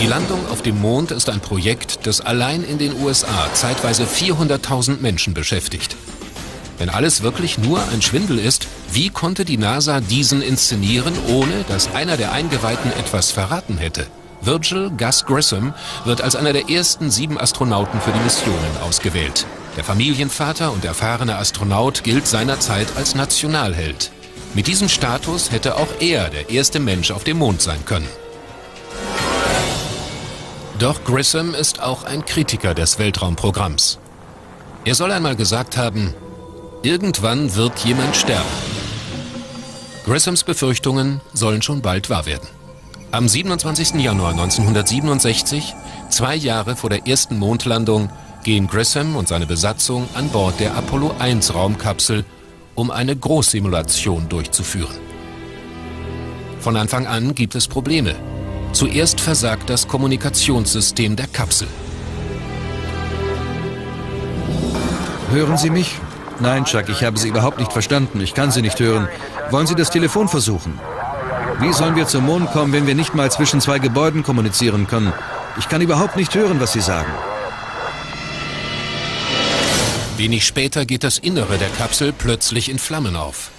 Die Landung auf dem Mond ist ein Projekt, das allein in den USA zeitweise 400.000 Menschen beschäftigt. Wenn alles wirklich nur ein Schwindel ist, wie konnte die NASA diesen inszenieren, ohne dass einer der Eingeweihten etwas verraten hätte? Virgil Gus Grissom wird als einer der ersten 7 Astronauten für die Missionen ausgewählt. Der Familienvater und erfahrene Astronaut gilt seinerzeit als Nationalheld. Mit diesem Status hätte auch er der erste Mensch auf dem Mond sein können. Doch Grissom ist auch ein Kritiker des Weltraumprogramms. Er soll einmal gesagt haben: Irgendwann wird jemand sterben. Grissoms Befürchtungen sollen schon bald wahr werden. Am 27. Januar 1967, 2 Jahre vor der ersten Mondlandung, gehen Grissom und seine Besatzung an Bord der Apollo 1 Raumkapsel, um eine Großsimulation durchzuführen. Von Anfang an gibt es Probleme. Zuerst versagt das Kommunikationssystem der Kapsel. Hören Sie mich? Nein, Chuck, ich habe Sie überhaupt nicht verstanden. Ich kann Sie nicht hören. Wollen Sie das Telefon versuchen? Wie sollen wir zum Mond kommen, wenn wir nicht mal zwischen 2 Gebäuden kommunizieren können? Ich kann überhaupt nicht hören, was Sie sagen. Wenig später geht das Innere der Kapsel plötzlich in Flammen auf.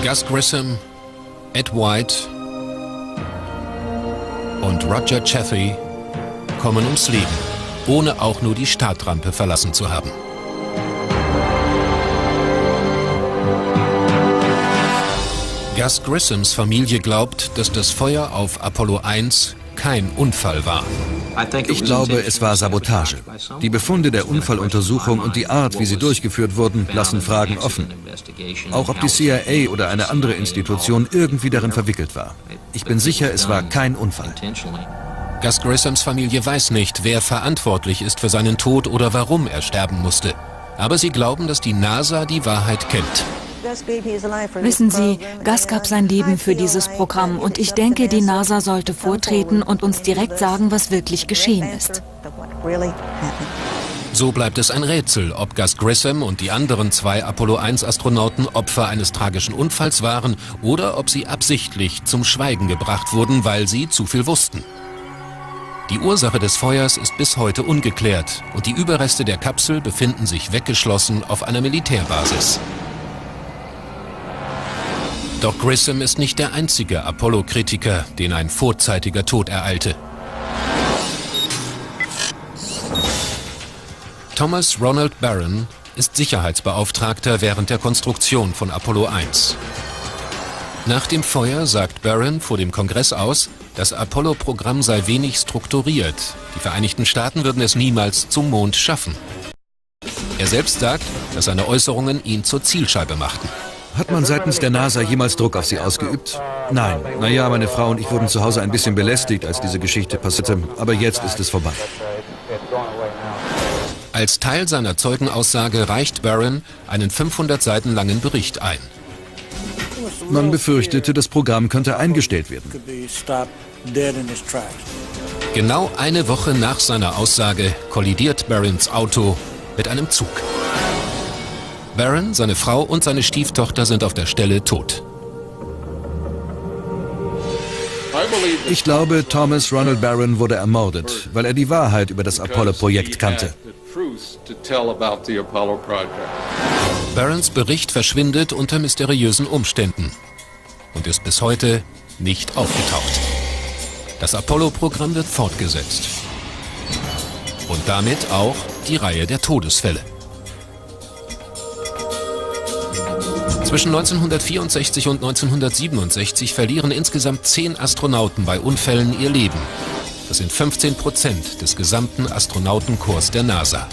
Gus Grissom, Ed White und Roger Chaffee kommen ums Leben, ohne auch nur die Startrampe verlassen zu haben. Gus Grissoms Familie glaubt, dass das Feuer auf Apollo 1 kein Unfall war. Ich glaube, es war Sabotage. Die Befunde der Unfalluntersuchung und die Art, wie sie durchgeführt wurden, lassen Fragen offen. Auch ob die CIA oder eine andere Institution irgendwie darin verwickelt war. Ich bin sicher, es war kein Unfall. Gus Grissoms Familie weiß nicht, wer verantwortlich ist für seinen Tod oder warum er sterben musste. Aber sie glauben, dass die NASA die Wahrheit kennt. Wissen Sie, Gus gab sein Leben für dieses Programm und ich denke, die NASA sollte vortreten und uns direkt sagen, was wirklich geschehen ist. So bleibt es ein Rätsel, ob Gus Grissom und die anderen 2 Apollo 1 Astronauten Opfer eines tragischen Unfalls waren oder ob sie absichtlich zum Schweigen gebracht wurden, weil sie zu viel wussten. Die Ursache des Feuers ist bis heute ungeklärt und die Überreste der Kapsel befinden sich weggeschlossen auf einer Militärbasis. Doch Grissom ist nicht der einzige Apollo-Kritiker, den ein vorzeitiger Tod ereilte. Thomas Ronald Barron ist Sicherheitsbeauftragter während der Konstruktion von Apollo 1. Nach dem Feuer sagt Barron vor dem Kongress aus, das Apollo-Programm sei wenig strukturiert. Die Vereinigten Staaten würden es niemals zum Mond schaffen. Er selbst sagt, dass seine Äußerungen ihn zur Zielscheibe machten. Hat man seitens der NASA jemals Druck auf Sie ausgeübt? Nein. Naja, meine Frau und ich wurden zu Hause ein bisschen belästigt, als diese Geschichte passierte. Aber jetzt ist es vorbei. Als Teil seiner Zeugenaussage reicht Barron einen 500 Seiten langen Bericht ein. Man befürchtete, das Programm könnte eingestellt werden. Genau eine Woche nach seiner Aussage kollidiert Barrons Auto mit einem Zug. Barron, seine Frau und seine Stieftochter sind auf der Stelle tot. Ich glaube, Thomas Ronald Barron wurde ermordet, weil er die Wahrheit über das Apollo-Projekt kannte. Barrons Bericht verschwindet unter mysteriösen Umständen und ist bis heute nicht aufgetaucht. Das Apollo-Programm wird fortgesetzt. Und damit auch die Reihe der Todesfälle. Zwischen 1964 und 1967 verlieren insgesamt 10 Astronauten bei Unfällen ihr Leben. Das sind 15% des gesamten Astronautenkorps der NASA.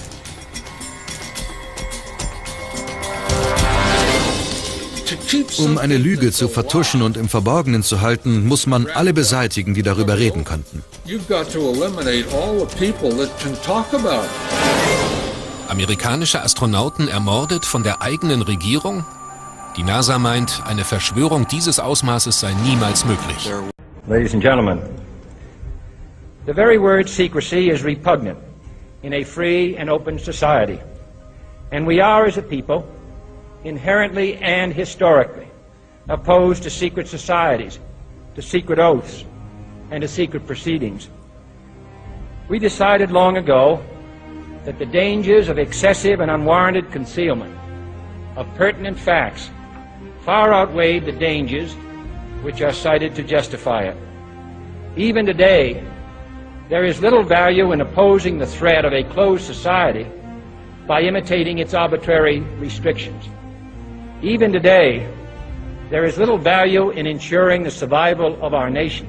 Um eine Lüge zu vertuschen und im Verborgenen zu halten, muss man alle beseitigen, die darüber reden könnten. Amerikanische Astronauten ermordet von der eigenen Regierung? Die NASA meint, eine Verschwörung dieses Ausmaßes sei niemals möglich. Ladies and gentlemen, the very word secrecy is repugnant in a free and open society. And we are, as a people, inherently and historically opposed to secret societies, to secret oaths, and to secret proceedings. We decided long ago that the dangers of excessive and unwarranted concealment of pertinent facts far outweighed the dangers which are cited to justify it. Even today, there is little value in opposing the threat of a closed society by imitating its arbitrary restrictions. Even today, there is little value in ensuring the survival of our nation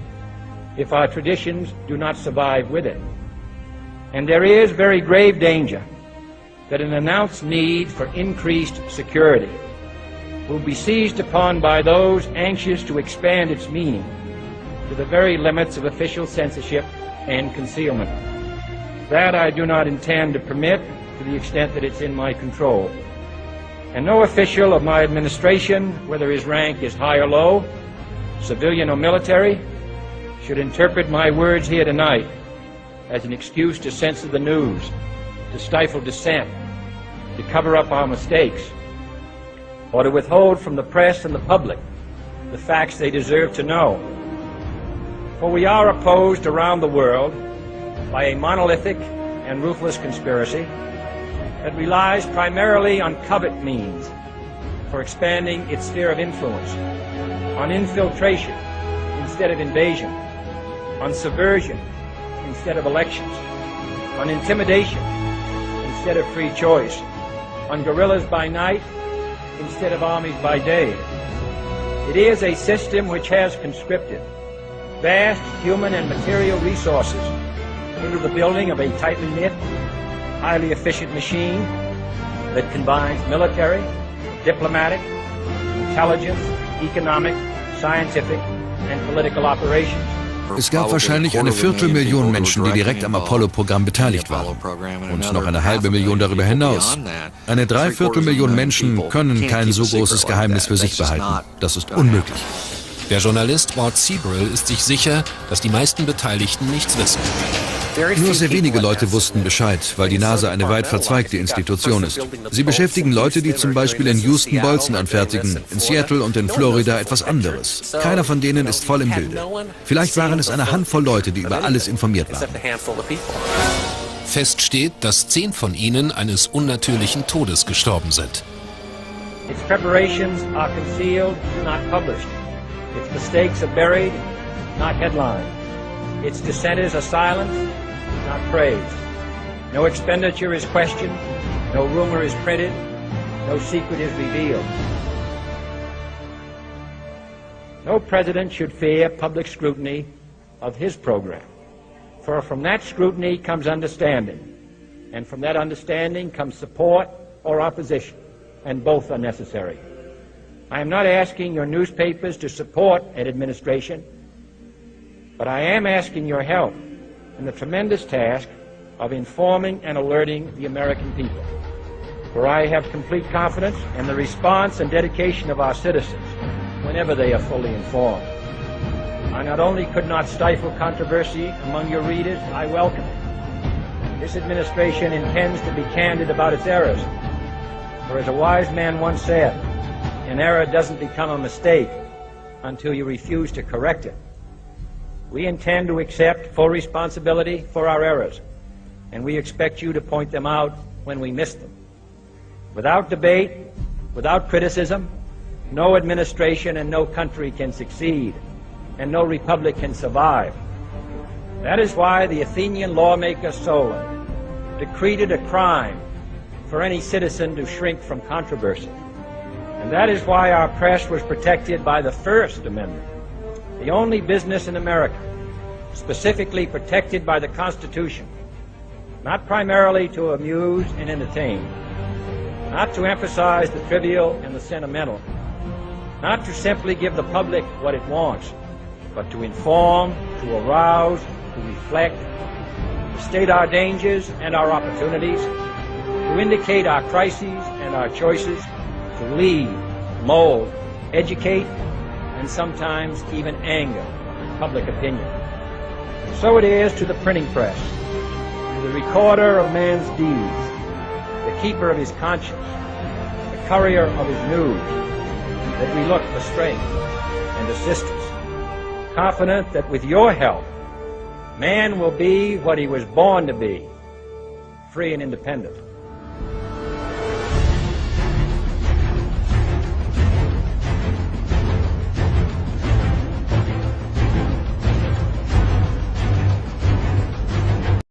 if our traditions do not survive with it. And there is very grave danger that an announced need for increased security will be seized upon by those anxious to expand its meaning to the very limits of official censorship and concealment. That I do not intend to permit to the extent that it's in my control. And no official of my administration, whether his rank is high or low, civilian or military, should interpret my words here tonight as an excuse to censor the news, to stifle dissent, to cover up our mistakes, or to withhold from the press and the public the facts they deserve to know. For we are opposed around the world by a monolithic and ruthless conspiracy that relies primarily on covert means for expanding its sphere of influence, on infiltration instead of invasion, on subversion instead of elections, on intimidation instead of free choice, on guerrillas by night instead of armies by day. It is a system which has conscripted vast human and material resources into the building of a tightly knit, highly efficient machine that combines military, diplomatic, intelligence, economic, scientific and political operations. Es gab wahrscheinlich eine Viertelmillion Menschen, die direkt am Apollo-Programm beteiligt waren. Und noch eine halbe Million darüber hinaus. Eine Dreiviertelmillion Menschen können kein so großes Geheimnis für sich behalten. Das ist unmöglich. Der Journalist Walt Seabrill ist sich sicher, dass die meisten Beteiligten nichts wissen. Nur sehr wenige Leute wussten Bescheid, weil die NASA eine weit verzweigte Institution ist. Sie beschäftigen Leute, die zum Beispiel in Houston Bolzen anfertigen, in Seattle und in Florida etwas anderes. Keiner von denen ist voll im Bilde. Vielleicht waren es eine Handvoll Leute, die über alles informiert waren. Fest steht, dass 10 von ihnen eines unnatürlichen Todes gestorben sind. Its preparations are concealed, not published. Its mistakes are buried, not headlined. Its dissenters are silenced, not praised. No expenditure is questioned, no rumor is printed, no secret is revealed. No president should fear public scrutiny of his program, for from that scrutiny comes understanding, and from that understanding comes support or opposition, and both are necessary. I am not asking your newspapers to support an administration, but I am asking your help in the tremendous task of informing and alerting the American people, for I have complete confidence in the response and dedication of our citizens whenever they are fully informed. I not only could not stifle controversy among your readers, I welcome it. This administration intends to be candid about its errors, for as a wise man once said, an error doesn't become a mistake until you refuse to correct it. We intend to accept full responsibility for our errors, and we expect you to point them out when we miss them. Without debate, without criticism, no administration and no country can succeed, and no republic can survive. That is why the Athenian lawmaker Solon decreed it a crime for any citizen to shrink from controversy. And that is why our press was protected by the First Amendment, the only business in America specifically protected by the Constitution, not primarily to amuse and entertain, not to emphasize the trivial and the sentimental, not to simply give the public what it wants, but to inform, to arouse, to reflect, to state our dangers and our opportunities, to indicate our crises and our choices, to lead, mold, educate, and sometimes even anger public opinion. So it is to the printing press, to the recorder of man's deeds, the keeper of his conscience, the courier of his news, that we look for strength and assistance, confident that with your help, man will be what he was born to be, free and independent.